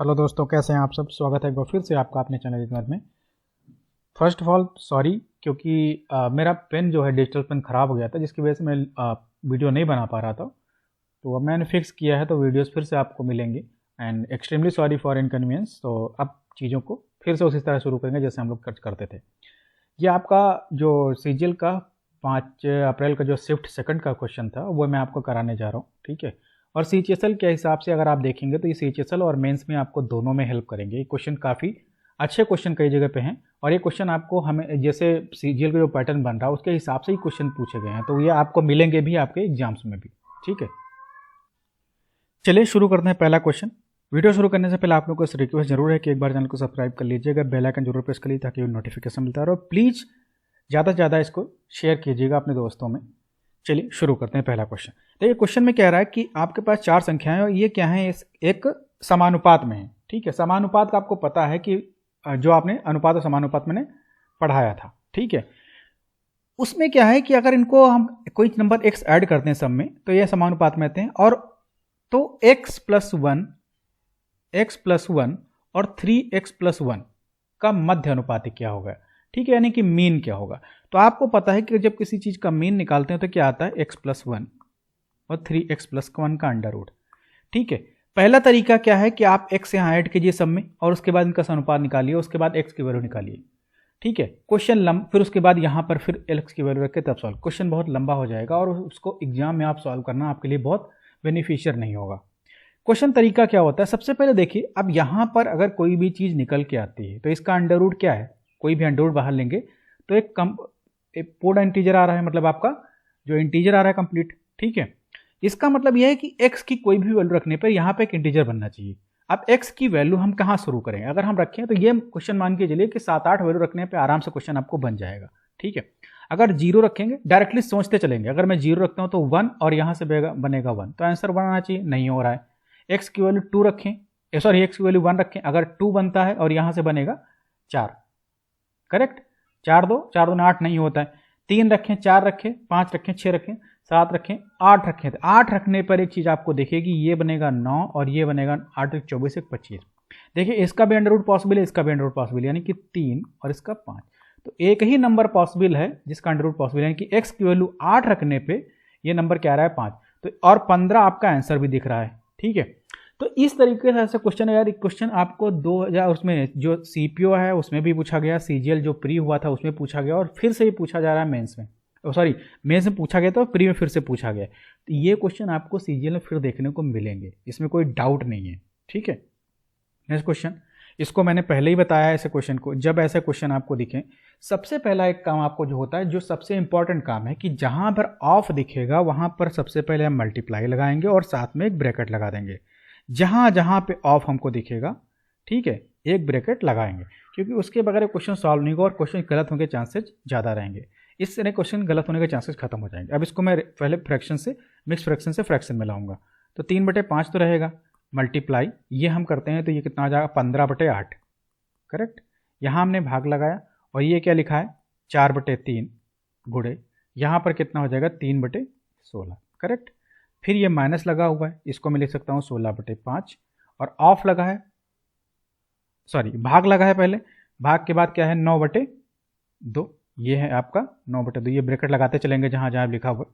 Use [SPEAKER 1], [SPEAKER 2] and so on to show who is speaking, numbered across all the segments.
[SPEAKER 1] Hello दोस्तों, कैसे हैं आप सब। स्वागत है एक बार फिर से आपका अपने चैनल इग्नोर में। फर्स्ट ऑफ ऑल सॉरी, क्योंकि मेरा पेन जो है डिजिटल पेन ख़राब हो गया था, जिसकी वजह से मैं वीडियो नहीं बना पा रहा था। तो अब मैंने फिक्स किया है, तो वीडियोस फिर से आपको मिलेंगे। And extremely sorry for inconvenience. तो अब चीज़ों को फिर से उसी तरह शुरू करेंगे जैसे हम लोग करते थे। ये आपका जो सीजीएल का 5 अप्रैल का जो शिफ्ट सेकंड का क्वेश्चन था, वो मैं आपको कराने जा रहा हूँ, ठीक है। और सीएचएसएल के हिसाब से अगर आप देखेंगे तो ये सीएचएसएल और मेंस में आपको दोनों में हेल्प करेंगे। ये क्वेश्चन काफ़ी अच्छे क्वेश्चन कई जगह पे हैं, और ये क्वेश्चन आपको हमें जैसे सीजीएल का जो पैटर्न बन रहा है उसके हिसाब से ही क्वेश्चन पूछे गए हैं, तो ये आपको मिलेंगे भी आपके एग्जाम्स में भी, ठीक है। चलिए शुरू करते हैं पहला क्वेश्चन। वीडियो शुरू करने से पहले आप लोगों को रिक्वेस्ट जरूर है कि एक बार चैनल को सब्सक्राइब कर लीजिएगा, बेल आइकन जरूर प्रेस कर लीजिए ताकि नोटिफिकेशन मिलता रहे, और प्लीज़ ज़्यादा से ज़्यादा इसको शेयर कीजिएगा अपने दोस्तों में। चलिए शुरू करते हैं पहला क्वेश्चन। देखिए क्वेश्चन में कह रहा है कि आपके पास 4 संख्याएं और ये क्या है, एक समानुपात में है, ठीक है। समानुपात का आपको पता है कि जो आपने अनुपात और समानुपात मैंने पढ़ाया था, ठीक है। उसमें क्या है कि अगर इनको हम कोई नंबर x ऐड करते हैं सब में, तो ये समानुपात में आते हैं। और तो x + 1 और 3x + 1 का मध्य अनुपात क्या होगा, ठीक है, यानी कि मीन क्या होगा। तो आपको पता है कि जब किसी चीज़ का मीन निकालते हैं तो क्या आता है, x + 1 और 3x + 1 का अंडर रूट, ठीक है। पहला तरीका क्या है कि आप x यहाँ ऐड कीजिए सब में, और उसके बाद इनका अनुपात निकालिए, उसके बाद x की वैल्यू निकालिए, ठीक है। क्वेश्चन फिर उसके बाद यहाँ पर फिर x की वैल्यू रख के तब सॉल्व। क्वेश्चन बहुत लंबा हो जाएगा और उसको एग्जाम में आप सॉल्व करना आपके लिए बहुत बेनिफिशियल नहीं होगा। क्वेश्चन तरीका क्या होता है, सबसे पहले देखिए, अब यहाँ पर अगर कोई भी चीज़ निकल के आती है तो इसका अंडर रूट क्या है, कोई भी अंडर रूट बाहर लेंगे तो एक पूर्ण इंटीजर आ रहा है, मतलब आपका जो इंटीजर आ रहा है कंप्लीट, ठीक है। इसका मतलब यह है कि x की कोई भी वैल्यू रखने पर यहाँ पे एक इंटीजर बनना चाहिए। अब x की वैल्यू हम कहाँ शुरू करें, अगर हम रखें तो ये क्वेश्चन मान के चलिए कि 7-8 वैल्यू रखने पे आराम से क्वेश्चन आपको बन जाएगा, ठीक है। अगर 0 रखेंगे, डायरेक्टली सोचते चलेंगे, अगर मैं 0 रखता हूँ तो 1 और यहाँ से बनेगा 1, तो आंसर बनाना चाहिए, नहीं हो रहा है। x की वैल्यू 2 रखें, सॉरी x की वैल्यू 1 रखें, अगर 2 बनता है और यहाँ से बनेगा 4, करेक्ट। 4 2 8 नहीं होता है। 3 रखें, 4 रखें, 5 रखें, 6 रखें, 7 रखें, 8 रखें, तो 8 रखने पर एक चीज़ आपको दिखेगी, ये बनेगा 9 और ये बनेगा 8 × 24 = 25। देखिए इसका भी अंडर रूट पॉसिबल है, इसका भी अंडर रूट पॉसिबल है, यानी कि 3 और इसका 5। तो एक ही नंबर पॉसिबल है जिसका अंडर रूट पॉसिबल है, यानी कि x की वैल्यू 8 रखने पे ये नंबर क्या आ रहा है, 5। तो और 15 आपका आंसर भी दिख रहा है, ठीक है। तो इस तरीके से ऐसा क्वेश्चन है यार। क्वेश्चन आपको 2000 उसमें जो सीपीओ है उसमें भी पूछा गया, सीजीएल जो प्री हुआ था उसमें पूछा गया, और फिर से ही पूछा जा रहा है मेंस में, सॉरी मेंस में पूछा गया था, प्री में फिर से पूछा गया। तो ये क्वेश्चन आपको सीजीएल में फिर देखने को मिलेंगे, इसमें कोई डाउट नहीं है, ठीक है। नेक्स्ट क्वेश्चन, इसको मैंने पहले ही बताया है ऐसे क्वेश्चन को। जब ऐसे क्वेश्चन आपको दिखें, सबसे पहला एक काम आपको जो होता है, जो सबसे इंपॉर्टेंट काम है, कि जहां पर ऑफ दिखेगा वहां पर सबसे पहले हम मल्टीप्लाई लगाएंगे और साथ में एक ब्रैकेट लगा देंगे। जहां जहां पे ऑफ हमको दिखेगा, ठीक है, एक ब्रैकेट लगाएंगे, क्योंकि उसके बगैर क्वेश्चन सॉल्व नहीं होगा और क्वेश्चन गलत होने के चांसेस ज़्यादा रहेंगे। इस तरह क्वेश्चन गलत होने के चांसेस खत्म हो जाएंगे। अब इसको मैं पहले फ्रैक्शन से, मिक्स फ्रैक्शन से फ्रैक्शन में लाऊंगा, तो 3/5 तो रहेगा, मल्टीप्लाई ये हम करते हैं तो ये कितना आ जाएगा, 15/8, करेक्ट। यहाँ हमने भाग लगाया और ये क्या लिखा है, 4/3 गुणे, यहाँ पर कितना हो जाएगा, 3/16, करेक्ट। फिर ये माइनस लगा हुआ है, इसको मैं लिख सकता हूँ 16/5, और ऑफ लगा है, सॉरी भाग लगा है पहले, भाग के बाद क्या है, 9/2, ये है आपका 9/2, ये ब्रैकेट लगाते चलेंगे जहाँ जहाँ लिखा हुआ,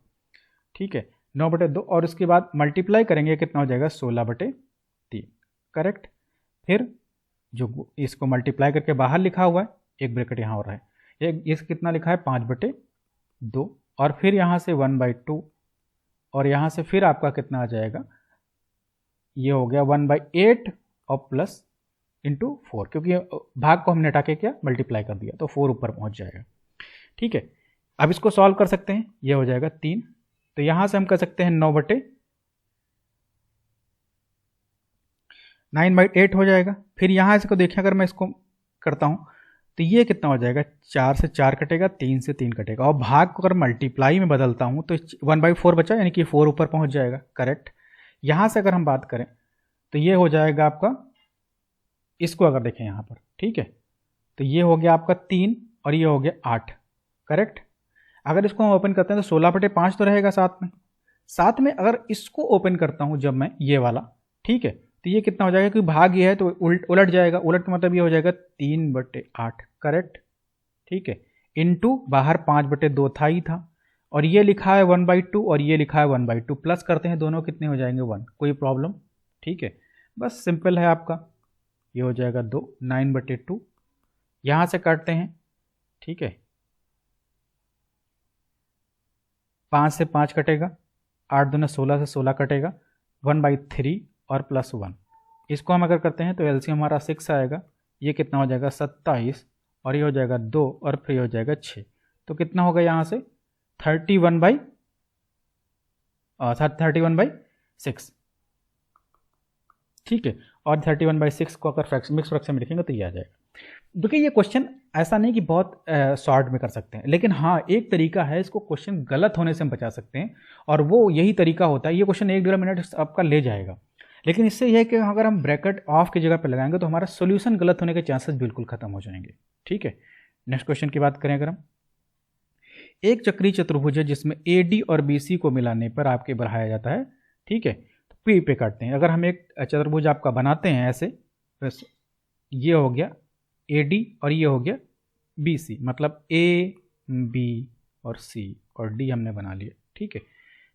[SPEAKER 1] ठीक है, 9/2, और उसके बाद मल्टीप्लाई करेंगे, कितना हो जाएगा, 16/3, करेक्ट। फिर जो इसको मल्टीप्लाई करके बाहर लिखा हुआ है, एक ब्रैकेट यहाँ हो रहा है, इस कितना लिखा है, 5/2, और फिर यहाँ से 1/2, और यहाँ से फिर आपका कितना आ जाएगा, ये हो गया 1/8 और प्लस इंटू 4, क्योंकि भाग को हमने हटा के क्या मल्टीप्लाई कर दिया, तो 4 ऊपर पहुँच जाएगा, ठीक है। अब इसको सॉल्व कर सकते हैं, ये हो जाएगा 3, तो यहाँ से हम कर सकते हैं 9/8 हो जाएगा। फिर यहाँ इसको देखें, अगर मैं इसको करता हूँ तो ये कितना हो जाएगा, 4 से 4 कटेगा, 3 से 3 कटेगा, और भाग को अगर मल्टीप्लाई में बदलता हूँ तो 1/4 बचा, यानी कि 4 ऊपर पहुँच जाएगा, करेक्ट। यहाँ से अगर हम बात करें तो ये हो जाएगा आपका, इसको अगर देखें यहाँ पर, ठीक है, तो ये हो गया आपका 3 और ये हो गया 8, करेक्ट। अगर इसको हम ओपन करते हैं तो 16/5 तो रहेगा साथ में अगर इसको ओपन करता हूँ जब मैं ये वाला, ठीक है, तो ये कितना हो जाएगा, क्योंकि भाग ये है तो उलट जाएगा, उलट का मतलब ये हो जाएगा 3/8, करेक्ट, ठीक है, इनटू बाहर 5/2 था ही था, और ये लिखा है 1/2 और ये लिखा है 1/2, प्लस करते हैं दोनों कितने हो जाएंगे 1, कोई प्रॉब्लम, ठीक है, बस सिंपल है आपका, ये हो जाएगा 2, 9/2, यहाँ से काटते हैं, ठीक है, 5 से 5 कटेगा, 8 दूना 16 से 16 कटेगा, 1/3 और +1, इसको हम अगर करते हैं तो एलसीएम हमारा 6 आएगा, ये कितना हो जाएगा 27, और ये हो जाएगा 2 और फिर ये हो जाएगा 6, तो कितना होगा यहाँ से 31/6, ठीक है, और 31/6 को अगर मिक्स फ्रैक्शन में लिखेंगे तो ये आ जाएगा। देखिए ये क्वेश्चन ऐसा नहीं कि बहुत शॉर्ट में कर सकते हैं, लेकिन हाँ एक तरीका है इसको क्वेश्चन गलत होने से हम बचा सकते हैं, और वो यही तरीका होता है, ये क्वेश्चन 1-1.5 मिनट आपका ले जाएगा, लेकिन इससे यह है कि अगर हम ब्रैकेट ऑफ की जगह पर लगाएंगे तो हमारा सोल्यूशन गलत होने के चांसेस बिल्कुल खत्म हो जाएंगे, ठीक है। नेक्स्ट क्वेश्चन की बात करें अगर हम, एक चक्रीय चतुर्भुज है जिसमें AD और BC को मिलाने पर आपके बढ़ाया जाता है, ठीक है, तो P पे काटते हैं। अगर हम एक चतुर्भुज आपका बनाते हैं ऐसे, बस ये हो गया AD और ये हो गया BC, मतलब A, B और C और D हमने बना लिया, ठीक है,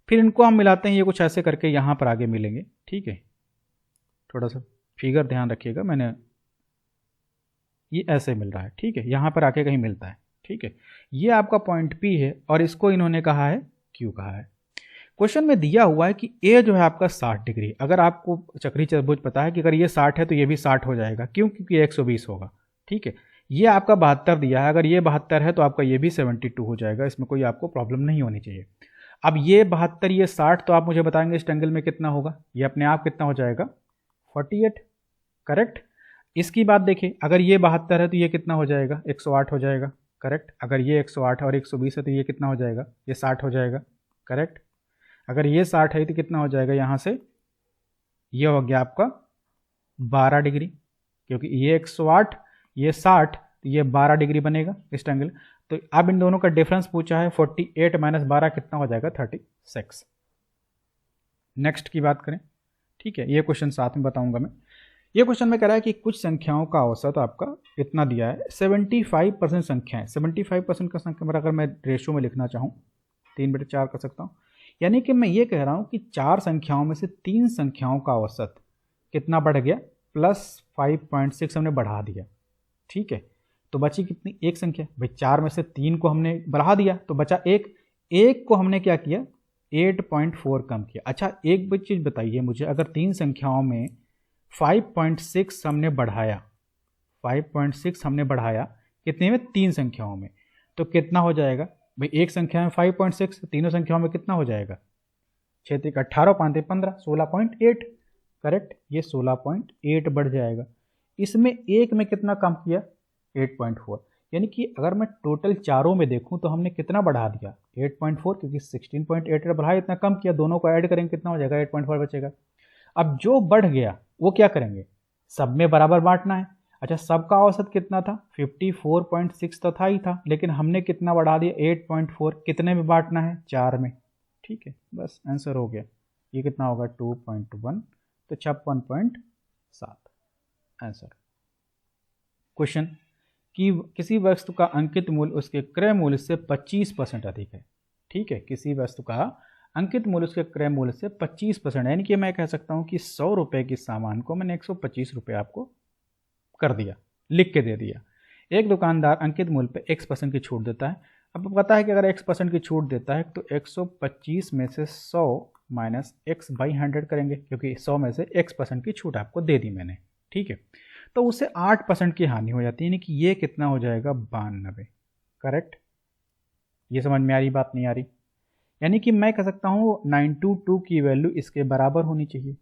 [SPEAKER 1] फिर इनको हम मिलाते हैं, ये कुछ ऐसे करके यहाँ पर आगे मिलेंगे, ठीक है, थोड़ा सा फिगर ध्यान रखिएगा, मैंने ये ऐसे मिल रहा है, ठीक है, यहाँ पर आके कहीं मिलता है, ठीक है, ये आपका पॉइंट P है और इसको इन्होंने कहा है Q कहा है। क्वेश्चन में दिया हुआ है कि A जो है आपका 60 डिग्री, अगर आपको चक्रीय चतुर्भुज पता है कि अगर ये 60 है तो ये भी 60 हो जाएगा, क्यों, क्योंकि 120 होगा, ठीक है, ये आपका 72 दिया है, अगर ये 72 है तो आपका ये भी 72 हो जाएगा, इसमें कोई आपको प्रॉब्लम नहीं होनी चाहिए। अब ये 72 ये 60, तो आप मुझे बताएंगे इस एंगल में कितना होगा, ये अपने आप कितना हो जाएगा 48, करेक्ट। इसकी बात देखिए, अगर ये 72 है तो ये कितना हो जाएगा 108 हो जाएगा, करेक्ट, अगर ये 108 और 120 है तो ये कितना हो जाएगा, ये 60 हो जाएगा, करेक्ट, अगर ये 60 है तो कितना हो जाएगा यहाँ से, ये हो गया आपका 12 डिग्री, क्योंकि ये 108 ये 60 तो ये 12 डिग्री बनेगा इस एंगल। तो अब इन दोनों का डिफरेंस पूछा है, 48 - 12 कितना हो जाएगा 36। नेक्स्ट की बात करें, ठीक है, ये क्वेश्चन साथ में बताऊंगा मैं। ये क्वेश्चन में कह रहा है कि कुछ संख्याओं का औसत आपका इतना दिया है, 75% संख्याएं, 75% का संख्या मेरा, अगर मैं रेशियो में लिखना चाहूँ 3/4 कर सकता हूँ, यानी कि मैं ये कह रहा हूँ कि 4 संख्याओं में से 3 संख्याओं का औसत कितना बढ़ गया, +5.6 हमने बढ़ा दिया, ठीक है, तो बची कितनी, एक संख्या, भाई 4 में से 3 को हमने बढ़ा दिया तो बचा एक को हमने क्या किया 8.4 कम किया। अच्छा एक चीज़ बताइए मुझे, अगर 3 संख्याओं में 5.6 हमने बढ़ाया, 5.6 हमने बढ़ाया कितने में, 3 संख्याओं में, तो कितना हो जाएगा भाई, एक संख्या में 5.6, तीनों संख्याओं में कितना हो जाएगा, 6 × 18 5 × 15 16.8, करेक्ट, ये 16.8 बढ़ जाएगा। इसमें एक में कितना कम किया 8.4, यानी कि अगर मैं टोटल चारों में देखूं तो हमने कितना बढ़ा दिया 8.4, क्योंकि 16.8 बढ़ाया, इतना कम किया, दोनों को ऐड करेंगे कितना हो जाएगा 8.4 बचेगा। अब जो बढ़ गया वो क्या करेंगे, सब में बराबर बांटना है। अच्छा सबका औसत कितना था 54.6 तो था ही था, लेकिन हमने कितना बढ़ा दिया 8.4, कितने में बांटना है 4 में, ठीक है, बस आंसर हो गया। ये कितना होगा 2.1, तो 56.7 आंसर। क्वेश्चन कि किसी वस्तु का अंकित मूल्य उसके क्रय मूल्य से 25% अधिक है, ठीक है, किसी वस्तु का अंकित मूल्य उसके क्रय मूल्य से 25%, यानी कि मैं कह सकता हूं कि 100 रुपए की सामान को मैंने 125 रुपये आपको कर दिया, लिख के दे दिया। एक दुकानदार अंकित मूल्य पे X% की छूट देता है। अब पता है कि अगर X% की छूट देता है तो 125 में से 100 माइनस X/100 करेंगे, क्योंकि 100 में से X% की छूट आपको दे दी मैंने, ठीक है, तो उससे 8% की हानि हो जाती है, यानी कि ये कितना हो जाएगा 92, करेक्ट। ये समझ में आ रही बात, नहीं आ रही, यानी कि मैं कह सकता हूँ 92 की वैल्यू इसके बराबर होनी चाहिए,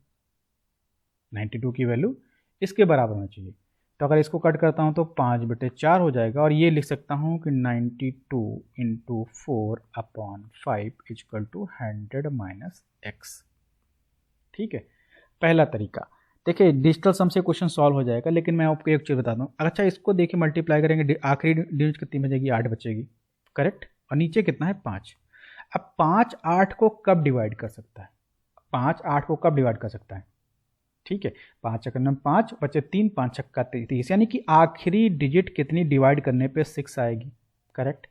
[SPEAKER 1] 92 की वैल्यू इसके बराबर होनी चाहिए। तो अगर इसको कट करता हूँ तो 5/4 हो जाएगा, और ये लिख सकता हूँ कि 92 × 4/5 = 100 - x, ठीक है, पहला तरीका। देखिए डिजिटल सम से क्वेश्चन सॉल्व हो जाएगा, लेकिन मैं आपको एक चीज़ बता दूँ, अच्छा इसको देखिए मल्टीप्लाई करेंगे, आखिरी डिजिट कितनी बचेगी 8 बचेगी, करेक्ट, और नीचे कितना है 5। अब 5 8 को कब डिवाइड कर सकता है, 5 8 को कब डिवाइड कर सकता है, ठीक है, 5 चक्कर में 5 बचे 3, 5 छक्का 30, यानी कि आखिरी डिजिट कितनी डिवाइड करने पे 6 आएगी, करेक्ट।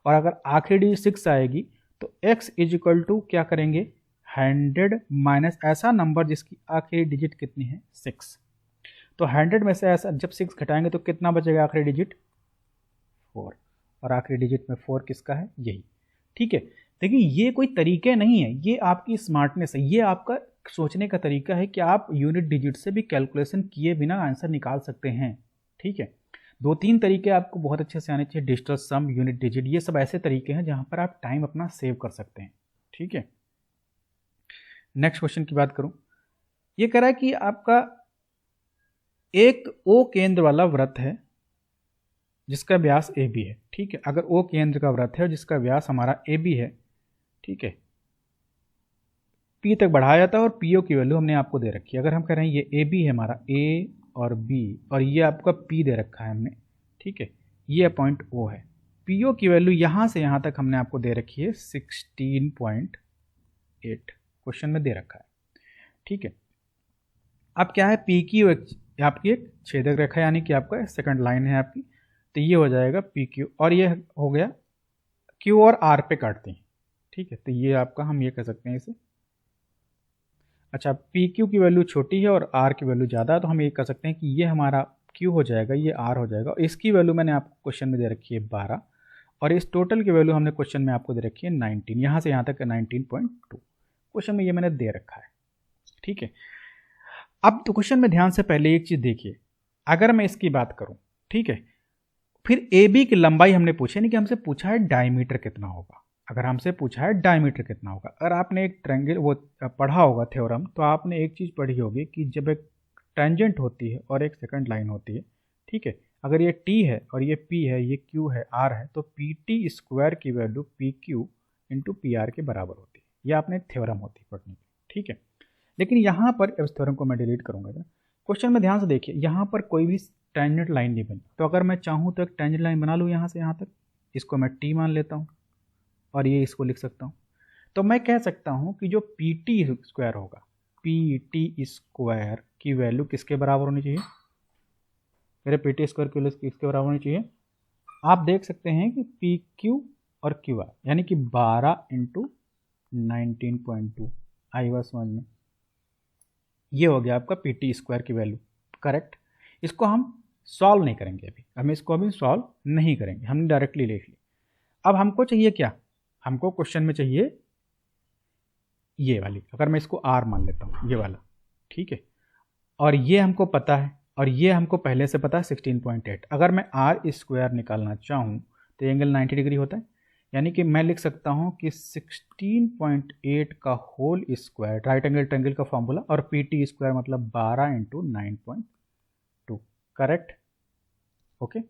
[SPEAKER 1] और अगर आखिरी डिजिट 6 आएगी तो x इज इक्वल टू क्या करेंगे, 100 माइनस ऐसा नंबर जिसकी आखिरी डिजिट कितनी है, 6। तो 100 में से ऐसा जब 6 घटाएंगे तो कितना बचेगा आखिरी डिजिट, 4, और आखिरी डिजिट में 4 किसका है, यही, ठीक है। देखिए ये कोई तरीके नहीं है, ये आपकी स्मार्टनेस है, ये आपका सोचने का तरीका है कि आप यूनिट डिजिट से भी कैलकुलेशन किए बिना आंसर निकाल सकते हैं, ठीक है। 2-3 तरीके आपको बहुत अच्छे से आने चाहिए, डिजिटल सम, यूनिट डिजिट, ये सब ऐसे तरीके हैं जहां पर आप टाइम अपना सेव कर सकते हैं, ठीक है। नेक्स्ट क्वेश्चन की बात करूं, ये कह रहा है कि आपका एक ओ केंद्र वाला वृत्त है जिसका व्यास ए बी है, ठीक है। अगर ओ केंद्र का वृत्त है और जिसका व्यास हमारा ए बी है, ठीक है, पी तक बढ़ाया जाता है और पीओ की वैल्यू हमने आपको दे रखी है। अगर हम कह रहे हैं ये ए बी है हमारा, ए और बी, और ये आपका पी दे रखा है हमने, ठीक है, ये पॉइंट ओ है, पीओ की वैल्यू यहाँ से यहाँ तक हमने आपको दे रखी है 16.8, क्वेश्चन में दे रखा है, ठीक है। अब क्या है, पी क्यू आपकी एक छेदक रेखा, यानी कि आपका सेकंड लाइन है आपकी, तो ये हो जाएगा पी क्यू, और ये हो गया क्यू और आर पे काटते हैं, ठीक है। तो ये आपका हम ये कह सकते हैं इसे, अच्छा पी क्यू की वैल्यू छोटी है और आर की वैल्यू ज़्यादा है, तो हम ये कह सकते हैं कि ये हमारा क्यू हो जाएगा, ये आर हो जाएगा। इसकी वैल्यू मैंने आपको क्वेश्चन में दे रखी है 12, और इस टोटल की वैल्यू हमने क्वेश्चन में आपको दे रखी है 19, यहाँ से यहाँ तक 19.2, क्वेश्चन में ये मैंने दे रखा है, ठीक है। अब तो क्वेश्चन में ध्यान से पहले एक चीज़ देखिए, अगर मैं इसकी बात करूँ, ठीक है, फिर ए बी की लंबाई हमने पूछी, यानी कि हमसे पूछा है डायमीटर कितना होगा। अगर हमसे पूछा है डायमीटर कितना होगा, अगर आपने एक ट्रायंगल वो पढ़ा होगा थ्योरम, तो आपने एक चीज़ पढ़ी होगी कि जब एक टेंजेंट होती है और एक सेकंड लाइन होती है, ठीक है, अगर ये टी है और ये पी है, ये क्यू है, आर है, तो पी टी स्क्वायर की value P Q into P R के बराबर होती है। यह आपने थ्योरम होती है पढ़ने की, ठीक है। लेकिन यहाँ पर इस थ्योरम को मैं डिलीट करूँगा, क्वेश्चन में ध्यान से देखिए, यहाँ पर कोई भी टेंजेंट लाइन नहीं बनी, तो अगर मैं चाहूँ तो एक टेंजेंट लाइन बना लूँ यहाँ से यहाँ तक, इसको मैं टी मान लेता हूँ और ये इसको लिख सकता हूँ। तो मैं कह सकता हूँ कि जो पी टी स्क्वायर होगा, पी टी स्क्वायर की वैल्यू किसके बराबर होनी चाहिए, मेरे पी टी स्क्वायर की वैल्यू किसके बराबर होनी चाहिए, आप देख सकते हैं कि पी क्यू और क्यू आर, यानी कि 12 इंटू 19.2, आई बात समझ में, ये हो गया आपका पी टी स्क्वायर की वैल्यू, करेक्ट। इसको हम सॉल्व नहीं करेंगे हम इसको अभी सॉल्व नहीं करेंगे, हमने डायरेक्टली लिख लिया। अब हमको चाहिए क्या, हमको क्वेश्चन में चाहिए ये वाली, अगर मैं इसको आर मान लेता हूँ, ये वाला, ठीक है, और ये हमको पता है और ये हमको पहले से पता है 16.8। अगर मैं आर स्क्वायर निकालना चाहूँ तो एंगल 90 डिग्री होता है, यानी कि मैं लिख सकता हूँ कि 16.8 का whole square, right angle triangle का फॉर्मूला, और पी टी स्क्वायर मतलब 12 इंटू 9.2, करेक्ट, ओके।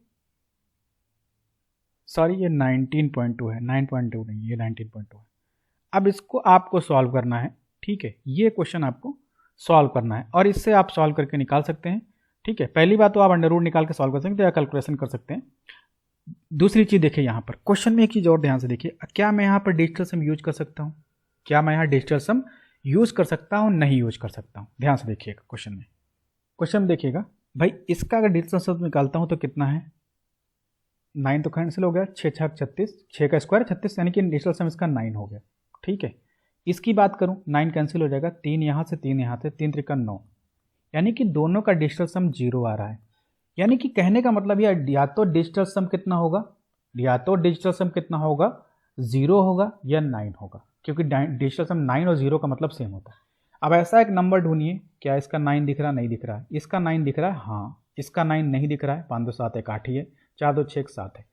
[SPEAKER 1] सॉरी ये 19.2 है, 9.2 नहीं, ये 19.2 है। अब इसको आपको सॉल्व करना है, ठीक है, ये क्वेश्चन आपको सॉल्व करना है और इससे आप सॉल्व करके निकाल सकते हैं, ठीक है। पहली बात तो आप अंडर रूट निकाल के सॉल्व कर सकते हैं या कैलकुलेशन कर सकते हैं। दूसरी चीज़ देखिए, यहाँ पर क्वेश्चन में एक चीज़ और ध्यान से देखिए, क्या मैं यहाँ पर डिजिटल सम यूज कर सकता हूँ, क्या मैं यहाँ डिजिटल सम यूज कर सकता हूँ, नहीं यूज कर सकता हूँ। ध्यान से देखिएगा क्वेश्चन में देखिएगा भाई, इसका अगर डिजिटल सम निकालता हूँ तो कितना है, 9 तो कैंसिल हो गया, 6 छक 36, 6 का स्क्वायर 36, यानी कि डिजिटल सम इसका 9 हो गया, ठीक है। इसकी बात करूं 9 कैंसिल हो जाएगा, 3 यहाँ से 3 यहाँ से, 3 त्रिका 9, यानी कि दोनों का डिजिटल सम 0 आ रहा है। यानी कि कहने का मतलब या तो डिजिटल सम कितना होगा, या तो डिजिटल सम कितना होगा, 0 होगा या 9 होगा, क्योंकि डिजिटल सम 9 और 0 का मतलब सेम होता है। अब ऐसा एक नंबर ढूंढिए, क्या इसका 9 दिख रहा, नहीं दिख रहा है, इसका 9 दिख रहा है, हाँ, इसका 9 नहीं दिख रहा है, 5 2 7 1 8 ही है, 4 2 6 7 है।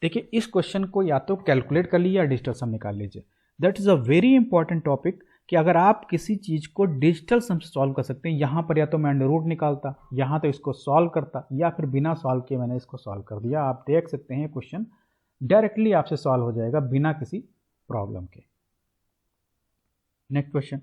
[SPEAKER 1] देखिए इस क्वेश्चन को या तो कैलकुलेट कर लीजिए या डिजिटल सम निकाल लीजिए। That is a very important topic कि अगर आप किसी चीज़ को डिजिटल सम से सॉल्व कर सकते हैं, यहाँ पर या तो मैं अंडर रूट निकालता, यहाँ तो इसको सॉल्व करता, या फिर बिना सॉल्व किए मैंने इसको सॉल्व कर दिया। आप देख सकते हैं क्वेश्चन डायरेक्टली आपसे सॉल्व हो जाएगा बिना किसी प्रॉब्लम के। नेक्स्ट क्वेश्चन,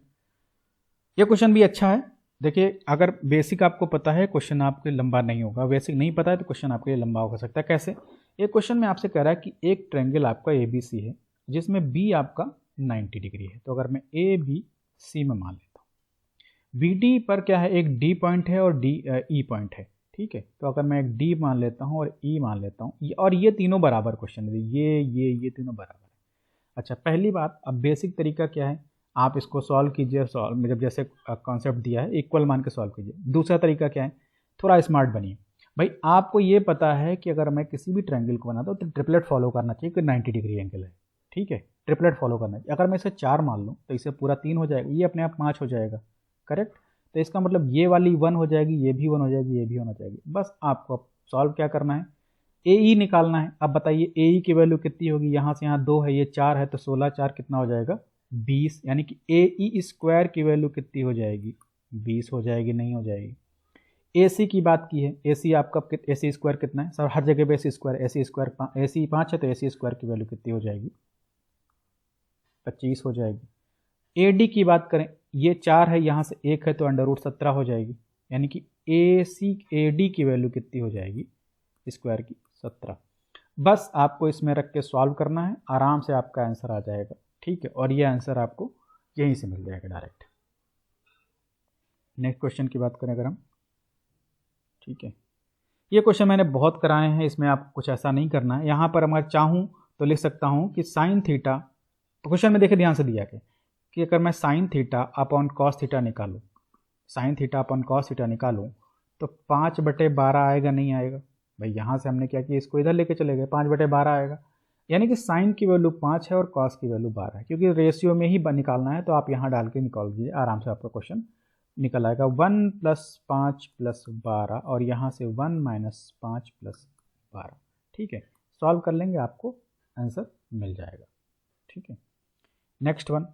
[SPEAKER 1] ये क्वेश्चन भी अच्छा है। देखिए अगर बेसिक आपको पता है क्वेश्चन आपके लंबा नहीं होगा, बेसिक नहीं पता है तो क्वेश्चन आपके लिए लंबा हो सकता है। कैसे, ये क्वेश्चन में आपसे कह रहा है कि एक ट्रायंगल आपका ए बी सी है जिसमें बी आपका 90 डिग्री है। तो अगर मैं ए बी सी में मान लेता हूँ, बी डी पर क्या है, एक डी पॉइंट है और डी ई पॉइंट है, ठीक है। तो अगर मैं एक डी मान लेता हूँ और ई मान लेता हूँ, और ये तीनों बराबर क्वेश्चन है, ये तीनों बराबर है। अच्छा, पहली बात, अब बेसिक तरीका क्या है, आप इसको सॉल्व कीजिए, सॉल्व मतलब जैसे कॉन्सेप्ट दिया है इक्वल मान के सॉल्व कीजिए। दूसरा तरीका क्या है, थोड़ा स्मार्ट बनिए भाई। आपको ये पता है कि अगर मैं किसी भी ट्रायंगल को बनाता हूँ तो ट्रिपलेट फॉलो करना चाहिए कि 90 डिग्री एंगल है, ठीक है। ट्रिपलेट फॉलो करना चाहिए। अगर मैं इसे 4 मान लूँ तो इसे पूरा 3 हो जाएगा, ये अपने आप 5 हो जाएगा, करेक्ट। तो इसका मतलब ये वाली 1 हो जाएगी, ये भी 1 हो जाएगी, ये भी 1 हो जाएगी। बस आपको अब सॉल्व क्या करना है, ए ई निकालना है। अब बताइए ए ई की वैल्यू कितनी होगी, यहाँ से यहाँ 2 है, ये 4 है, तो 16 4 कितना हो जाएगा, 20। यानी कि ए ई स्क्वायर की वैल्यू कितनी हो जाएगी, 20 हो जाएगी, नहीं हो जाएगी। ए सी की बात की है, ए सी आपका ए सी स्क्वायर कितना है सर, हर जगह पे ए सी स्क्वायर, ए सी स्क्वायर ए सी 5 है, तो ए सी स्क्वायर की वैल्यू कितनी हो जाएगी, 25 हो जाएगी। ए डी की बात करें, ये 4 है, यहाँ से 1 है, तो √17 हो जाएगी। यानी कि ए सी ए डी की वैल्यू कितनी हो जाएगी स्क्वायर की, 17। बस आपको इसमें रख के सॉल्व करना है, आराम से आपका आंसर आ जाएगा, ठीक है। और ये आंसर आपको यहीं से मिल जाएगा डायरेक्ट। नेक्स्ट क्वेश्चन की बात करें अगर हम, ठीक है। ये क्वेश्चन मैंने बहुत कराए हैं, इसमें आप कुछ ऐसा नहीं करना है। यहाँ पर अगर चाहूँ तो लिख सकता हूँ कि साइन थीटा, तो क्वेश्चन में देखिए ध्यान से दिया गया कि अगर मैं sine theta upon cos theta निकालूँ, sine theta upon cos theta निकालूँ तो 5/12 आएगा, नहीं आएगा भाई। यहाँ से हमने क्या किया, इसको इधर लेके चले गए, 5/12 आएगा। यानी कि साइन की वैल्यू 5 है और कॉस की वैल्यू 12 है, क्योंकि रेशियो में ही निकालना है, तो आप यहाँ डाल के निकाल दीजिए, आराम से आपका क्वेश्चन निकल आएगा। 1 + 5 + 12 और यहाँ से 1 - 5 + 12, ठीक है। सॉल्व कर लेंगे, आपको आंसर मिल जाएगा, ठीक है। नेक्स्ट वन,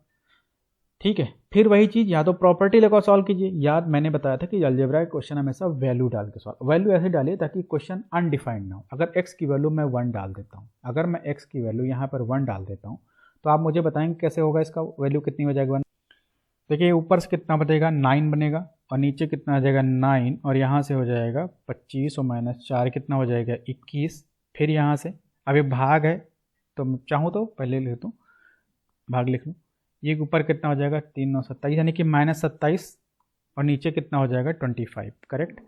[SPEAKER 1] ठीक है। फिर वही चीज़, या तो प्रॉपर्टी लेकर सॉल्व कीजिए। याद मैंने बताया था कि अलजेब्रा क्वेश्चन हमेशा वैल्यू डाल के सॉल्व, वैल्यू ऐसे डालिए ताकि क्वेश्चन अनडिफाइंड ना हो। अगर x की वैल्यू मैं 1 डाल देता हूँ, अगर मैं x की वैल्यू यहाँ पर 1 डाल देता हूँ, तो आप मुझे बताएंगे कैसे होगा, इसका वैल्यू कितनी हो जाएगी 1। देखिए ऊपर से कितना बनेगा, 9 बनेगा, और नीचे कितना आ जाएगा 9, और यहाँ से हो जाएगा 25 और -4 कितना हो जाएगा 21। फिर यहाँ से अभी भाग है, तो चाहूँ तो पहले लिख दूँ, भाग लिख लूँ। ये ऊपर कितना हो जाएगा 3 9 27, यानी कि -27, और नीचे कितना हो जाएगा 25, करेक्ट।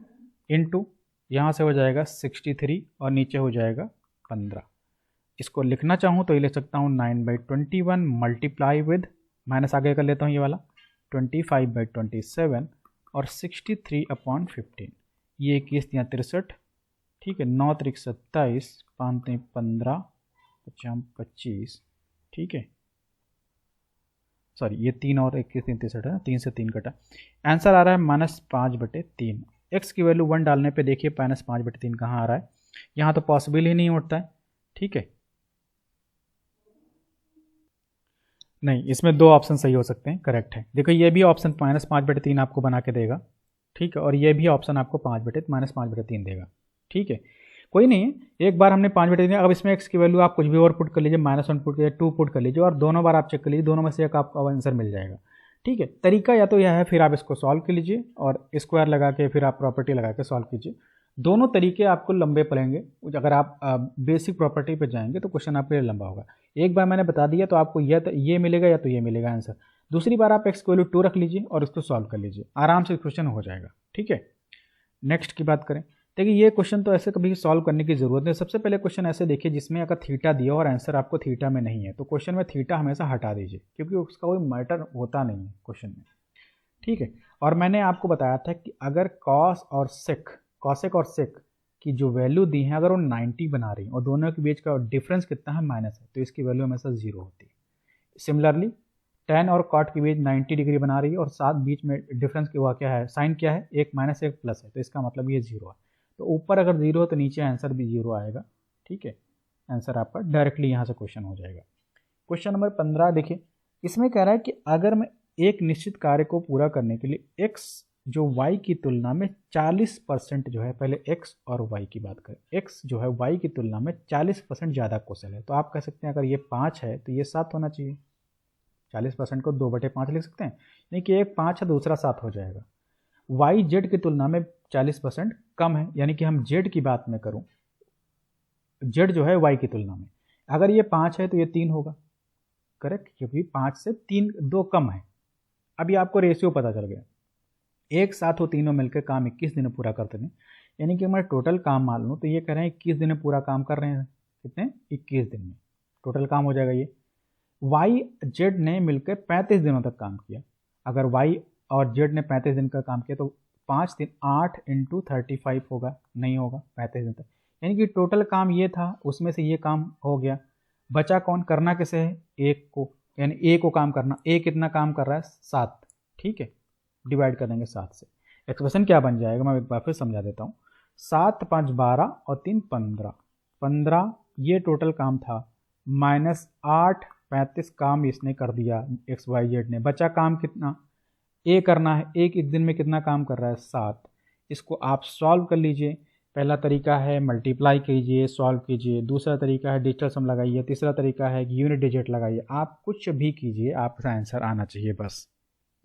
[SPEAKER 1] इनटू यहाँ से हो जाएगा 63 और नीचे हो जाएगा 15। इसको लिखना चाहूँ तो ये लिख सकता हूँ 9/21 मल्टीप्लाई विद, माइनस आगे कर लेता हूँ ये वाला, 25/27 और 63/15। ये 21 या 63, ठीक है। 9 3 27, 5 3 15, 5 25, ठीक है। सॉरी, ये 3 और 21 3 63 है, 3 से 3 कटा। आंसर आ रहा है -5/3। एक्स की वैल्यू 1 डालने पे देखिए -5/3 कहाँ आ रहा है, यहाँ तो पॉसिबल ही नहीं उठता है, ठीक है। नहीं, इसमें 2 ऑप्शन सही हो सकते हैं, करेक्ट है। देखो ये भी ऑप्शन -5/3 आपको बना के देगा, ठीक है। और ये भी ऑप्शन आपको -5/3 देगा, ठीक है। कोई नहीं है, एक बार हमने 5/3, अब इसमें x की वैल्यू आप कुछ भी और पुट कर लीजिए, -1 पुट कीजिए, 2 पुट कर लीजिए, और दोनों बार आप चेक कर लीजिए, दोनों में से एक आपका आंसर मिल जाएगा, ठीक है। तरीका या तो यह है, फिर आप इसको सॉल्व कर लीजिए और स्क्वायर लगा के फिर आप प्रॉपर्टी लगा के सॉल्व कीजिए। दोनों तरीके आपको लंबे पड़ेंगे, अगर आप बेसिक प्रॉपर्टी पे जाएंगे तो क्वेश्चन आपके लिए लंबा होगा। एक बार मैंने बता दिया तो आपको ये मिलेगा या तो ये मिलेगा आंसर। दूसरी बार आप x की वैल्यू 2 रख लीजिए और उसको सॉल्व कर लीजिए, आराम से क्वेश्चन हो जाएगा, ठीक है। नेक्स्ट की बात करें, देखिए ये क्वेश्चन तो ऐसे कभी सॉल्व करने की जरूरत नहीं। सबसे पहले क्वेश्चन ऐसे देखिए जिसमें अगर थीटा दिया और आंसर आपको थीटा में नहीं है, तो क्वेश्चन में थीटा हमेशा हटा दीजिए, क्योंकि उसका कोई मैटर होता नहीं है क्वेश्चन में, ठीक है। और मैंने आपको बताया था कि अगर कॉसेक और सेक की जो वैल्यू दी है, अगर वो 90 बना रही है और दोनों के बीच का डिफरेंस कितना है, माइनस है, तो इसकी वैल्यू हमेशा 0 होती है। सिमिलरली tan और cot के बीच 90 डिग्री बना रही है और साथ बीच में डिफरेंस हुआ क्या है, साइन क्या है, एक माइनस एक प्लस है, तो इसका मतलब ये 0 है। तो ऊपर अगर 0 है तो नीचे आंसर भी 0 आएगा, ठीक है। आंसर आपका डायरेक्टली यहाँ से क्वेश्चन हो जाएगा। क्वेश्चन नंबर 15 देखिए, इसमें कह रहा है कि अगर मैं एक निश्चित कार्य को पूरा करने के लिए x जो y की तुलना में 40% जो है, पहले x और y की बात करें, x जो है y की तुलना में 40% ज़्यादा कुशल है, तो आप कह सकते हैं अगर ये 5 है तो ये 7 होना चाहिए। 40% को 2/5 लिख सकते हैं, यानी कि एक 5 है दूसरा 7 हो जाएगा। y z की तुलना में 40% कम है, यानी कि हम z की बात में करूं, z जो है y की तुलना में, अगर ये 5 है तो ये 3 होगा, करेक्ट, क्योंकि 5 से 2 कम है। अभी आपको रेशियो पता चल गया, एक साथ वो तीनों मिलकर काम 21 दिन में पूरा करते थे। यानी कि मैं टोटल काम मान लूँ तो ये कह रहे हैं 21 दिन में पूरा काम कर रहे हैं। कितने? 21 दिन में टोटल काम हो जाएगा ये। वाई जेड ने मिलकर 35 दिनों तक काम किया। अगर वाई और जेड ने 35 दिन का काम किया तो 5 दिन 8 × 35 होगा, नहीं होगा 35 दिन तक। यानी कि टोटल काम ये था, उसमें से ये काम हो गया। बचा कौन? करना किसे है? एक को, यानी ए को काम करना। ए कितना काम कर रहा है? 7। ठीक है, डिवाइड कर देंगे 7 से। एक्सप्रेशन क्या बन जाएगा मैं एक बार फिर समझा देता हूँ। 7 × 5 = 12 और 3 = 15। 15 ये टोटल काम था, -8 35 काम इसने कर दिया एक्स वाई जेड ने। बचा काम कितना? ए करना है। एक दिन में कितना काम कर रहा है? 7। इसको आप सॉल्व कर लीजिए। पहला तरीका है मल्टीप्लाई कीजिए, सॉल्व कीजिए। दूसरा तरीका है डिजिटल सम लगाइए। तीसरा तरीका है यूनिट डिजिट लगाइए। आप कुछ भी कीजिए, आपका आंसर आना चाहिए बस।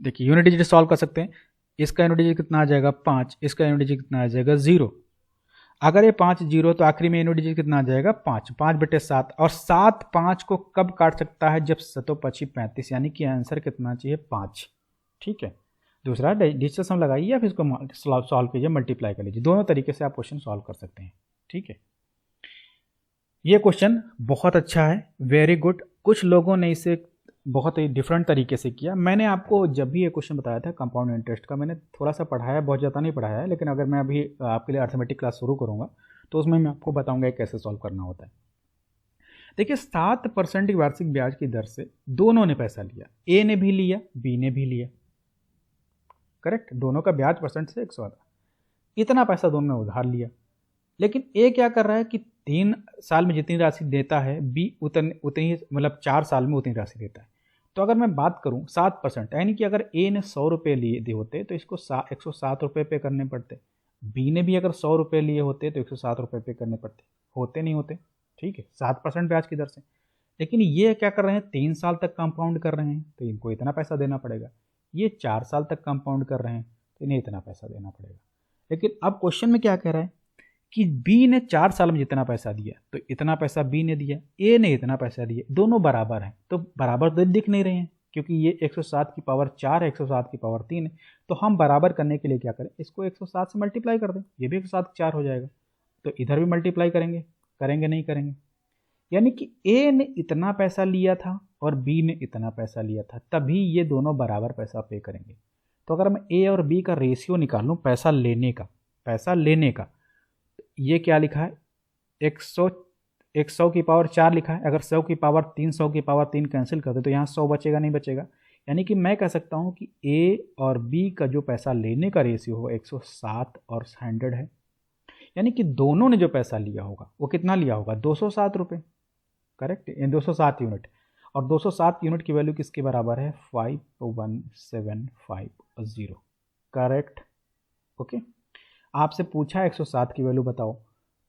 [SPEAKER 1] देखिए यूनिट डिजिट सॉल्व कर सकते हैं। इसका यूनिट डिजिट कितना आ जाएगा? 5। इसका यूनिट डिजिट कितना आ जाएगा? 0। अगर ये 5 0 तो आखिरी में यूनिट डिजिट कितना आ जाएगा? 5। 5/7। और 7 5 को कब काट सकता है? जब 7 5 35, यानी कि आंसर कितना चाहिए? 5। ठीक है। दूसरा डिजिटल सम लगाइए या फिर इसको सॉल्व कीजिए, मल्टीप्लाई कर लीजिए। दोनों तरीके से आप क्वेश्चन सॉल्व कर सकते हैं। ठीक है, ये क्वेश्चन बहुत अच्छा है, वेरी गुड। कुछ लोगों ने इसे बहुत ही डिफरेंट तरीके से किया। मैंने आपको जब भी ये क्वेश्चन बताया था कंपाउंड इंटरेस्ट का, मैंने थोड़ा सा पढ़ाया, बहुत ज़्यादा नहीं पढ़ाया है। लेकिन अगर मैं अभी आपके लिए अर्थमेटिक क्लास शुरू करूँगा तो उसमें मैं आपको बताऊँगा कैसे सॉल्व करना होता है। देखिए 7% की वार्षिक ब्याज की दर से दोनों ने पैसा लिया। ए ने भी लिया, बी ने भी लिया। करेक्ट, दोनों का ब्याज परसेंट से 100 था। इतना पैसा दोनों ने उधार लिया। लेकिन ए क्या कर रहा है कि 3 साल में जितनी राशि देता है, बी उतनी मतलब 4 साल में उतनी राशि देता है। तो अगर मैं बात करूं 7%, यानी कि अगर ए ने 100 रुपये लिए दिए होते तो इसको 107 रुपये पे करने पड़ते। बी ने भी अगर 100 रुपये लिए होते तो 107 रुपये पे करने पड़ते। होते नहीं होते? ठीक है, 7% ब्याज की दर से। लेकिन ये क्या कर रहे हैं? 3 साल तक कंपाउंड कर रहे हैं तो इनको इतना पैसा देना पड़ेगा। ये 4 साल तक कंपाउंड कर रहे हैं तो इन्हें इतना पैसा देना पड़ेगा। लेकिन अब क्वेश्चन में क्या कह रहा है कि बी ने 4 साल में जितना पैसा दिया तो इतना पैसा बी ने दिया, ए ने इतना पैसा दिया, दोनों बराबर हैं। तो बराबर तो दिख नहीं रहे हैं क्योंकि ये 107 की पावर 4 है, 107 की पावर 3 है। तो हम बराबर करने के लिए क्या करें? इसको 107 से मल्टीप्लाई कर दें। ये भी 107 4 हो जाएगा। तो इधर भी मल्टीप्लाई करेंगे, करेंगे नहीं करेंगे? यानी कि ए ने इतना पैसा लिया था और बी ने इतना पैसा लिया था, तभी ये दोनों बराबर पैसा पे करेंगे। तो अगर मैं ए और बी का रेशियो निकालूं पैसा लेने का, ये क्या लिखा है? 100 की पावर 4 लिखा है। अगर 100 की पावर 3 100 की पावर 3 कैंसिल कर दे तो यहाँ 100 बचेगा, नहीं बचेगा? यानी कि मैं कह सकता हूँ कि ए और बी का जो पैसा लेने का रेशियो हो 107 और 100 है। यानी कि दोनों ने जो पैसा लिया होगा वो कितना लिया होगा? 207 रुपये। Correct, 207 unit. और 207 यूनिट की वैल्यू किसके बराबर है? 51750। Correct, okay. आपसे पूछा 107 की वैल्यू बताओ,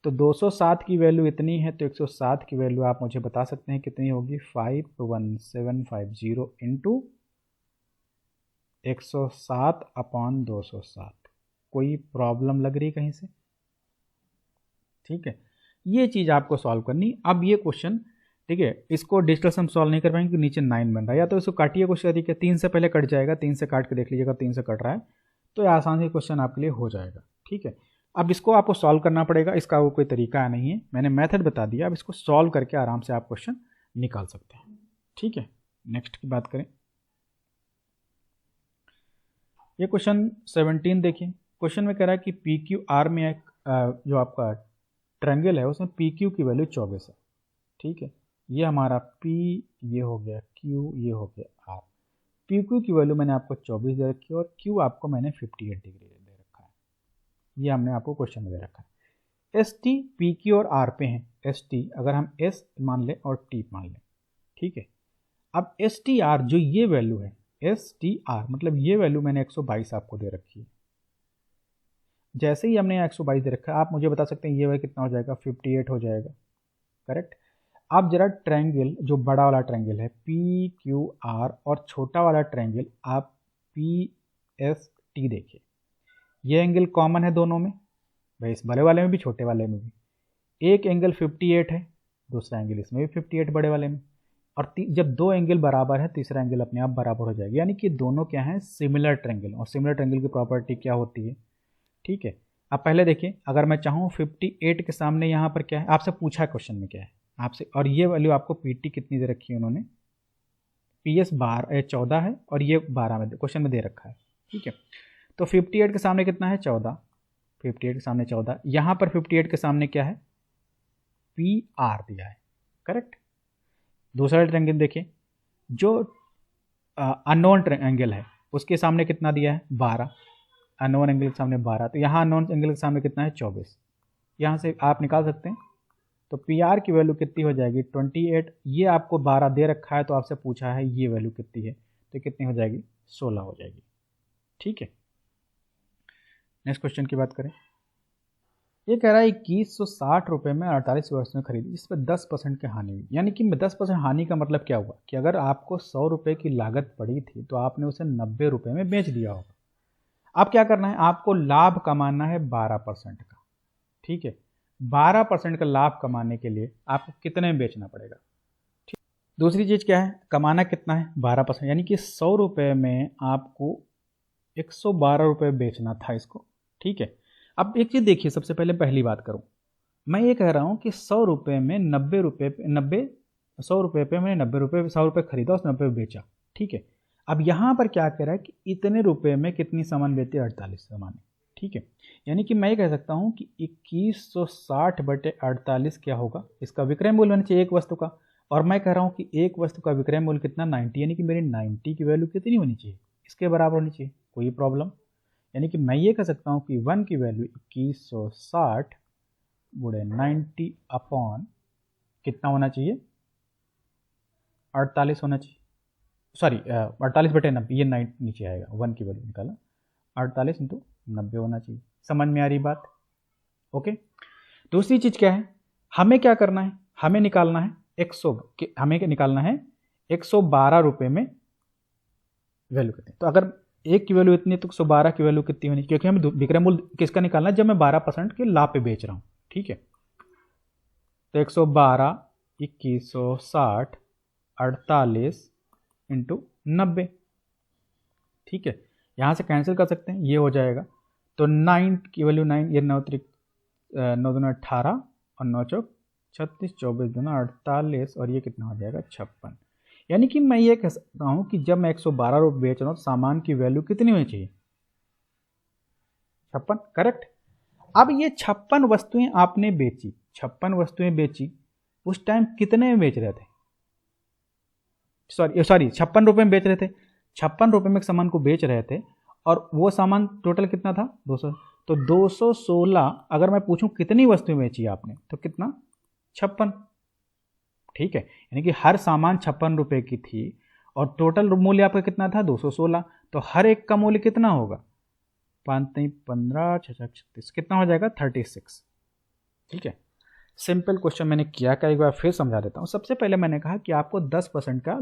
[SPEAKER 1] तो 207 की वैल्यू इतनी है तो 107 की वैल्यू आप मुझे बता सकते हैं कितनी होगी? 51750 इंटू 107/207। कोई प्रॉब्लम लग रही कहीं से? ठीक है, ये चीज़ आपको सॉल्व करनी। अब ये क्वेश्चन, ठीक है, इसको डिजिटल सम सॉल्व नहीं कर पाएंगे क्योंकि नीचे 9 बन रहा है। या तो इसको काटिए कुछ तरीके, 3 से पहले कट जाएगा, 3 से काट के देख लीजिएगा, 3 से कट रहा है तो ये आसान से क्वेश्चन आपके लिए हो जाएगा। ठीक है, अब इसको आपको सॉल्व करना पड़ेगा। इसका वो कोई तरीका नहीं है, मैंने मेथड बता दिया। अब इसको सॉल्व करके आराम से आप क्वेश्चन निकाल सकते हैं। ठीक है, नेक्स्ट की बात करें। ये क्वेश्चन 17 देखिए। क्वेश्चन में कह रहा है कि पी क्यू आर में एक जो आपका ट्रायंगल है उसमें पी क्यू की वैल्यू 24 है। ठीक है, ये हमारा P, ये हो गया Q, ये हो गया R। पी क्यू की वैल्यू मैंने आपको 24 दे रखी है और Q आपको मैंने 58 डिग्री दे रखा है। ये हमने आपको क्वेश्चन में दे रखा है। एस टी पी क्यू और आर पे हैं। एस टी अगर हम S मान लें और T मान लें, ठीक है। अब एस टी आर जो ये वैल्यू है, एस टी आर मतलब ये वैल्यू मैंने 122 आपको दे रखी है। जैसे ही हमने 122 दे रखा है, आप मुझे बता सकते हैं ये वैल्यू कितना हो जाएगा? 58 हो जाएगा। करेक्ट। अब जरा ट्रायंगल, जो बड़ा वाला ट्रायंगल है पी क्यू आर और छोटा वाला ट्रायंगल आप पी एस टी देखिए, ये एंगल कॉमन है दोनों में, भाई इस बड़े वाले में भी छोटे वाले में भी। एक एंगल 58 है, दूसरा एंगल इसमें भी 58 बड़े वाले में। और जब दो एंगल बराबर है तीसरा एंगल अपने आप बराबर हो जाएगा, यानी कि दोनों क्या है, सिमिलर ट्रायंगल। और सिमिलर ट्रायंगल की प्रॉपर्टी क्या होती है, ठीक है। अब पहले देखिए, अगर मैं चाहूँ 58 के सामने यहाँ पर क्या है, आपसे पूछा है क्वेश्चन में क्या है आपसे, और ये वैल्यू आपको पीटी कितनी दे रखी है उन्होंने, PS 14 है और ये 12 में क्वेश्चन में दे रखा है, ठीक है। तो 58 के सामने कितना है, 14, 58 के सामने 14, यहाँ पर 58 के सामने क्या है, PR दिया है, करेक्ट। दूसरा ट्रायंगल देखिए, जो अननोन एंगल है उसके सामने कितना दिया है, 12, अननोन एंगल के सामने 12, तो यहाँ अननोन एंगल के सामने कितना है, 24, यहाँ से आप निकाल सकते हैं। तो PR की वैल्यू कितनी हो जाएगी, 28, ये आपको 12 दे रखा है तो आपसे पूछा है ये वैल्यू कितनी है, तो कितनी हो जाएगी, 16 हो जाएगी, ठीक है। नेक्स्ट क्वेश्चन की बात करें, ये कह रहा है 2160 रुपये में 48 वस्तुएं खरीदी, जिस पर 10% की हानि हुई। यानी कि 10% हानि का मतलब क्या हुआ कि अगर आपको 100 रुपये की लागत पड़ी थी तो आपने उसे 90 रुपये में बेच दिया होगा। अब क्या करना है, आपको लाभ कमाना है 12% का, ठीक है। 12% का लाभ कमाने के लिए आपको कितने में बेचना पड़ेगा, ठीक। दूसरी चीज़ क्या है, कमाना कितना है, 12%, यानी कि 100 रुपये में आपको 112 रुपये बेचना था इसको, ठीक है। अब एक चीज़ देखिए, सबसे पहले पहली बात करूं, मैं ये कह रहा हूं कि 100 रुपये में 90 रुपये पे 100 रुपये पे मैंने 90 रुपये 100 रुपये खरीदा और 90 बेचा, ठीक है। अब यहाँ पर क्या कह रहा है कि इतने रुपये में कितनी सामान बेचते, 48 सामान, ठीक है। यानी कि मैं ये कह सकता हूँ कि 2160/48 क्या होगा, इसका विक्रय मूल्य होना चाहिए एक वस्तु का, और मैं कह रहा हूँ कि एक वस्तु का विक्रय मूल्य कितना, 90, यानी कि मेरी 90 की वैल्यू कितनी होनी चाहिए, इसके बराबर होनी चाहिए, कोई प्रॉब्लम। यानी कि मैं ये कह सकता हूँ कि 1 की वैल्यू 2160 गुणे 90 अपॉन कितना होना चाहिए, 48 होना चाहिए, सॉरी 48/90, ये 9 नीचे आएगा, 1 की वैल्यू निकाला, 48 × 90 होना चाहिए। समझ में आ रही बात, ओके। दूसरी चीज़ क्या है, हमें क्या करना है, हमें निकालना है 112 रुपये में वैल्यू कितनी। तो अगर एक की वैल्यू इतनी तो 112 की वैल्यू कितनी होनी, क्योंकि हमें विक्रय मूल्य किसका निकालना है, जब मैं 12% के लाभ पे बेच रहा हूँ, ठीक है। तो 112 2160 48 × 90, ठीक है। यहाँ से कैंसिल कर सकते हैं, ये हो जाएगा। तो 9 की वैल्यू 9, ये 9 3 9 2 18 और 9 4 36, 24 2 48, और ये कितना हो जाएगा, 56। यानी कि मैं ये कह सकता हूँ कि जब मैं 112 रुपये बेच रहा हूँ, सामान की वैल्यू कितनी होनी चाहिए, 56, करेक्ट। अब ये 56 वस्तुएं आपने बेची, 56 वस्तुएं बेची, उस टाइम कितने में बेच रहे थे, सॉरी 56 रुपये में बेच रहे थे, 56 रुपये में एक सामान को बेच रहे थे, और वो सामान टोटल कितना था, 200, तो 216, अगर मैं पूछूं कितनी वस्तुएं बेची आपने, तो कितना, 56, ठीक है। यानी कि हर सामान 56 रुपये की थी और टोटल मूल्य आपका कितना था, 216, तो हर एक का मूल्य कितना होगा, 5 3 15 6 6 36, कितना हो जाएगा, 36, ठीक है। सिंपल क्वेश्चन मैंने किया क्या, एक बार फिर समझा देता हूँ। सबसे पहले मैंने कहा कि आपको 10% का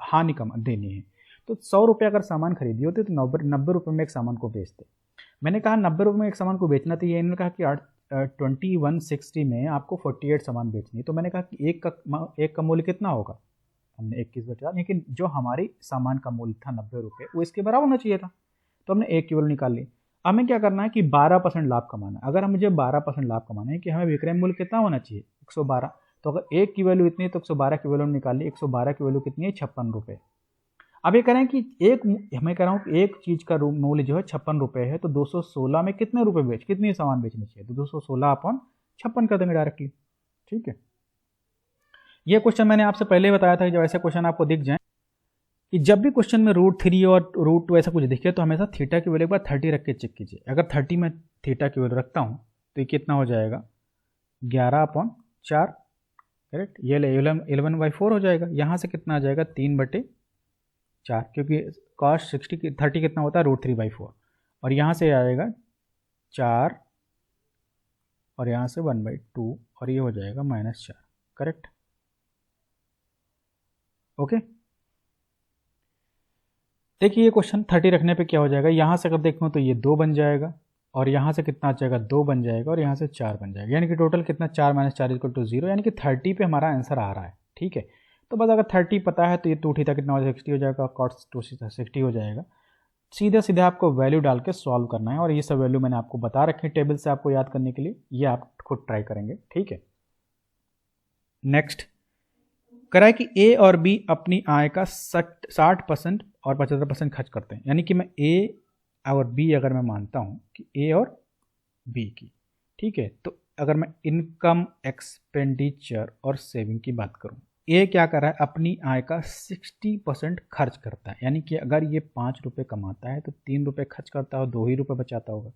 [SPEAKER 1] हानि कम देनी है, तो 100 रुपये अगर सामान खरीदी होती तो 90 रुपये में एक सामान को बेचते। मैंने कहा 90 रुपये में एक सामान को बेचना, तो ये इन्होंने कहा कि 2160 में आपको 48 सामान बेचनी, तो मैंने कहा कि एक का मूल्य कितना होगा, हमने 21 बचा, लेकिन जो हमारी सामान का मूल्य था 90 रुपये, वो इसके बराबर होना चाहिए था, तो हमने एक की वैल्यू निकाल ली। हमें क्या करना है कि 12% लाभ कमाना है। अगर मुझे 12% लाभ कमाना है कि हमें विक्रय मूल्य कितना होना चाहिए, 112, तो अगर एक की वैल्यू इतनी है तो 112 की वैल्यू निकाल ली, 112 की वैल्यू कितनी है, 56 रुपये। अब ये कह रहे हैं कि मैं कह रहा हूँ कि एक चीज़ का मूल्य जो है 56 रुपये है, तो 216 में कितने रुपये कितनी सामान बेचनी चाहिए, तो 216/56 कर देंगे डायरेक्टली, ठीक है। ये क्वेश्चन मैंने आपसे पहले ही बताया था कि जब ऐसे क्वेश्चन आपको दिख जाए कि जब भी क्वेश्चन में √3 और √2 ऐसा कुछ दिखे तो हमेशा थीटा की वैल्यू एक बार 30 रख के चेक कीजिए। अगर 30 में थीटा की वैल्यू रखता हूँ तो ये कितना हो जाएगा, 11/4, करेक्ट। ये 11/4 हो जाएगा। यहाँ से कितना आ जाएगा, 3/4, क्योंकि cos 30 कितना होता है, √3/4, और यहाँ से आएगा 4, और यहाँ से 1/2, और ये हो जाएगा -4, करेक्ट, ओके। देखिए ये क्वेश्चन 30 रखने पे क्या हो जाएगा, यहाँ से अगर देखूँ तो ये 2 बन जाएगा, और यहाँ से कितना आ जाएगा, 2 बन जाएगा, और यहाँ से 4 बन जाएगा, यानी कि टोटल कितना, 4 - 4 = 0, यानी कि 30 पे हमारा आंसर आ रहा है, ठीक है। तो बस अगर 30 पता है तो ये 2 थीटा कितना हो जाएगा 60 हो जाएगा, कॉस 2 60 हो जाएगा। सीधे सीधे आपको वैल्यू डाल के सॉल्व करना है और ये सब वैल्यू मैंने आपको बता रखी है टेबल से आपको याद करने के लिए, ये आप खुद ट्राई करेंगे, ठीक है। नेक्स्ट कराए कि ए और बी अपनी आय का 60% और 75% खर्च करते हैं, यानी कि मैं ए और बी अगर मैं मानता हूं कि ए और बी की, ठीक है, तो अगर मैं इनकम एक्सपेंडिचर और सेविंग की बात करूं, ए क्या कर रहा है अपनी आय का 60% खर्च करता है, यानी कि अगर ये 5 रुपये कमाता है तो 3 रुपये खर्च करता है और 2 ही रुपये बचाता होगा।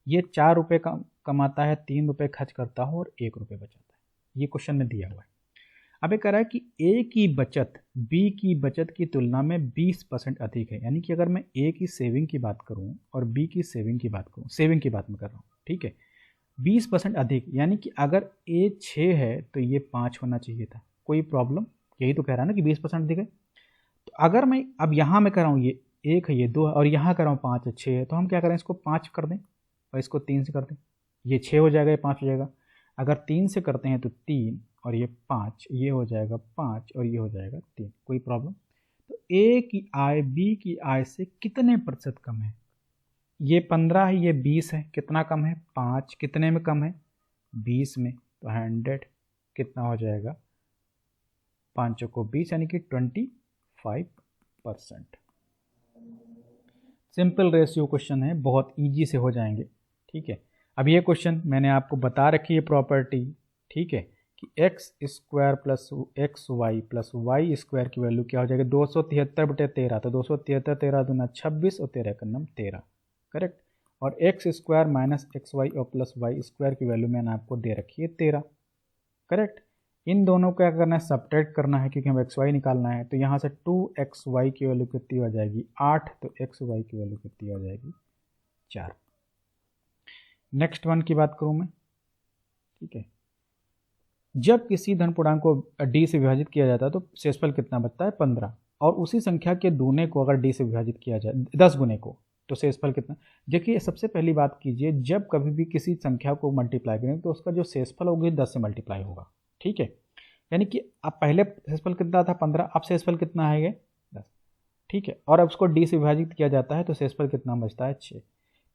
[SPEAKER 1] ये 4 रुपये कमाता है, 3 रुपये खर्च करता हो और 1 रुपये बचाता है। ये क्वेश्चन में दिया हुआ है। अब ये कह रहा है कि ए की बचत बी की बचत की तुलना में 20% अधिक है, यानी कि अगर मैं ए की सेविंग की बात करूं और बी की सेविंग की बात करूं, सेविंग की बात मैं कर रहा हूं, ठीक है, 20% अधिक, यानी कि अगर ए 6 है तो ये 5 होना चाहिए था, कोई प्रॉब्लम, यही तो कह रहा है ना कि 20% अधिक है। तो अगर मैं अब यहाँ मैं कर रहा हूँ ये 1 है, ये 2 है और यहाँ कर रहा हूँ 5 है, 6 है, तो हम क्या करें, इसको 5 कर दें और इसको 3 से कर दें, ये 6 हो जाएगा, ये 5 हो जाएगा। अगर 3 से करते हैं तो 3 और ये 5, ये हो जाएगा 5 और ये हो जाएगा 3, कोई प्रॉब्लम। तो ए की आय बी की आय से कितने प्रतिशत कम है, ये 15 है, ये 20 है, कितना कम है, 5, कितने में कम है, 20 में, तो 100 कितना हो जाएगा, 5 को 20 यानी कि 25%। सिंपल रेशियो क्वेश्चन है, बहुत इजी से हो जाएंगे, ठीक है। अब ये क्वेश्चन मैंने आपको बता रखी है प्रॉपर्टी, ठीक है, कि x square plus x y plus y square की वैल्यू क्या हो जाएगी, 273/13, तो 273 13 दूना 26 और 13 का नाम 13, करेक्ट। और x square minus x y और प्लस वाई स्क्वायर की वैल्यू मैंने आपको दे रखी है 13, करेक्ट। इन दोनों को क्या करना है, सब्ट्रैक्ट करना है क्योंकि हम एक्स वाई निकालना है। तो यहाँ से 2xy की वैल्यू कितनी हो जाएगी, 8, तो xy की वैल्यू कितनी हो जाएगी, 4। नेक्स्ट वन की बात करूँ मैं, ठीक है, जब किसी धन पूर्णांक को d से विभाजित किया जाता है तो शेषफल कितना बचता है, 15, और उसी संख्या के दूने को अगर d से विभाजित किया जाए 10 गुने को, तो शेषफल कितना। देखिए सबसे पहली बात कीजिए, जब कभी भी किसी संख्या को मल्टीप्लाई करें तो उसका जो शेषफल होगा 10 से मल्टीप्लाई होगा, ठीक है। यानी कि अब पहले शेषफल कितना था 15, अब शेषफल कितना है 10, ठीक है। और अब उसको d से विभाजित किया जाता है तो शेषफल कितना बचता है, 6।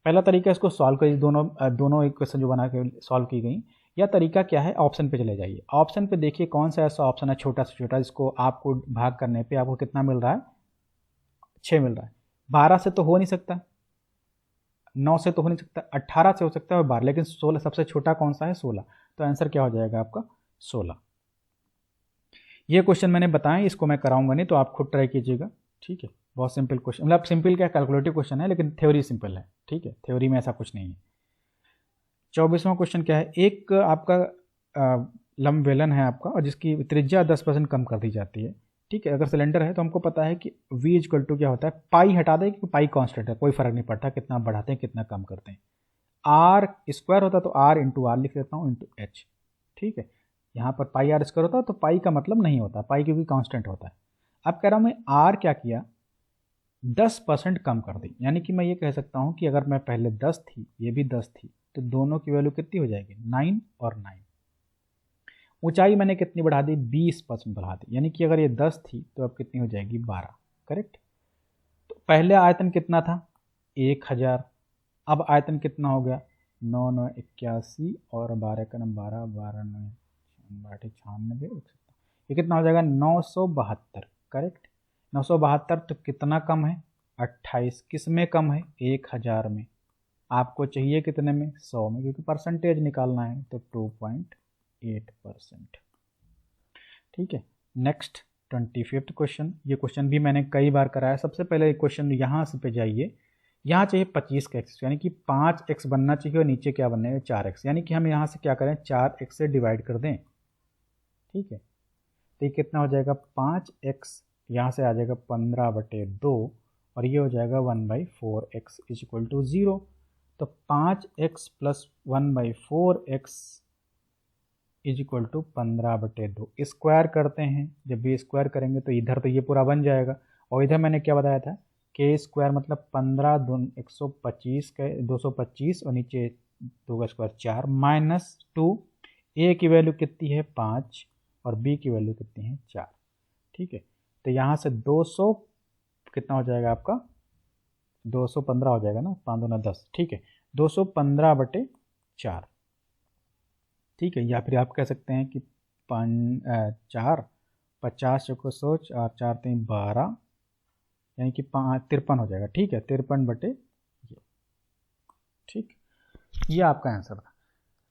[SPEAKER 1] पहला तरीका इसको सॉल्व करिए, दोनों इक्वेशन जो बना के सॉल्व की गई, या तरीका क्या है, ऑप्शन पे चले जाइए। ऑप्शन पे देखिए कौन सा ऐसा ऑप्शन है छोटा से छोटा जिसको आपको भाग करने पे आपको कितना मिल रहा है, 6 मिल रहा है। 12 से तो हो नहीं सकता, 9 से तो हो नहीं सकता, 18 से हो सकता है और 12, लेकिन 16 सबसे छोटा कौन सा है, 16। तो आंसर क्या हो जाएगा आपका, 16। ये क्वेश्चन मैंने बताया, इसको मैं कराऊंगा नहीं, तो आप खुद ट्राई कीजिएगा, ठीक है। बहुत सिंपल क्वेश्चन, मतलब सिंपल क्या, कैलकुलेटिव क्वेश्चन है, लेकिन थ्योरी सिंपल है, ठीक है, थ्योरी में ऐसा कुछ नहीं है। 24वां क्वेश्चन क्या है, एक आपका लंब बेलन है आपका और जिसकी त्रिज्या 10% कम कर दी जाती है, ठीक है। अगर सिलेंडर है तो हमको पता है कि v इक्वल टू क्या होता है, पाई हटा दें क्योंकि पाई कांस्टेंट है, कोई फर्क नहीं पड़ता कितना बढ़ाते हैं कितना कम करते हैं। r स्क्वायर होता तो r इंटू आर लिख लेता हूँ इंटू h, ठीक है। यहाँ पर पाई r स्क्वायर होता तो पाई का मतलब नहीं होता, पाई क्योंकि कांस्टेंट होता है। अब कह रहा हूँ मैं r क्या किया, 10% कम कर दी, यानी कि मैं ये कह सकता हूँ कि अगर मैं पहले 10 थी ये भी 10 थी तो दोनों की वैल्यू कितनी हो जाएगी, 9 और 9। ऊंचाई मैंने कितनी बढ़ा दी, 20% बढ़ा दी, यानी कि अगर ये 10 थी तो अब कितनी हो जाएगी, 12, करेक्ट। तो पहले आयतन कितना था, 1000, अब आयतन कितना हो गया, 9 9 81 और 12 का नाम 12 12 9 96, ये कितना हो जाएगा, 972, करेक्ट। 972 तो कितना कम है, 28, किस में कम है, 1000 में। आपको चाहिए कितने में, 100 में, क्योंकि परसेंटेज निकालना है, तो 2.8%, ठीक है। नेक्स्ट 25वां क्वेश्चन, ये क्वेश्चन भी मैंने कई बार कराया। सबसे पहले क्वेश्चन यहाँ से पे जाइए, यहाँ चाहिए 25 का एक्स, यानी कि 5x बनना चाहिए और नीचे क्या बनना है, 4x, यानी कि हम यहाँ से क्या करें, 4x से डिवाइड कर दें, ठीक है। तो ये कितना हो जाएगा, 5x, यहाँ से आ जाएगा 15/2 और ये हो जाएगा 1/4x इज इक्वल टू 0। तो 5x plus 1/4x is equal to 15/2। Square करते हैं, जब भी स्क्वायर करेंगे तो इधर तो ये पूरा बन जाएगा, और इधर मैंने क्या बताया था, k स्क्वायर मतलब 15 दून 125 का 225 और नीचे 2 का स्क्वायर 4 -2। a की वैल्यू कितनी है, 5 और b की वैल्यू कितनी है, 4। ठीक है। तो यहाँ से 200 कितना हो जाएगा आपका, 215 हो जाएगा ना, 5 दूना 10, ठीक है, 215/4, ठीक है। या फिर आप कह सकते हैं कि 4 50 को सोच और 4 3 12, यानी कि 53 हो जाएगा, ठीक है, 53/, ठीक, ये आपका आंसर था।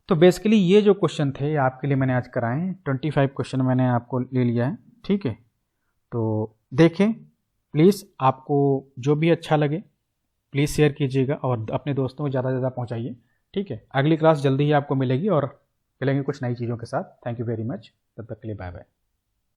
[SPEAKER 1] तो बेसिकली ये जो क्वेश्चन थे ये आपके लिए मैंने आज कराए हैं, 25 क्वेश्चन मैंने आपको ले लिया है, ठीक है। तो देखें, प्लीज़ आपको जो भी अच्छा लगे प्लीज़ शेयर कीजिएगा और अपने दोस्तों को ज़्यादा से ज़्यादा पहुंचाइए, ठीक है। अगली क्लास जल्दी ही आपको मिलेगी और मिलेंगे कुछ नई चीज़ों के साथ। थैंक यू वेरी मच, तब तक के लिए बाय बाय।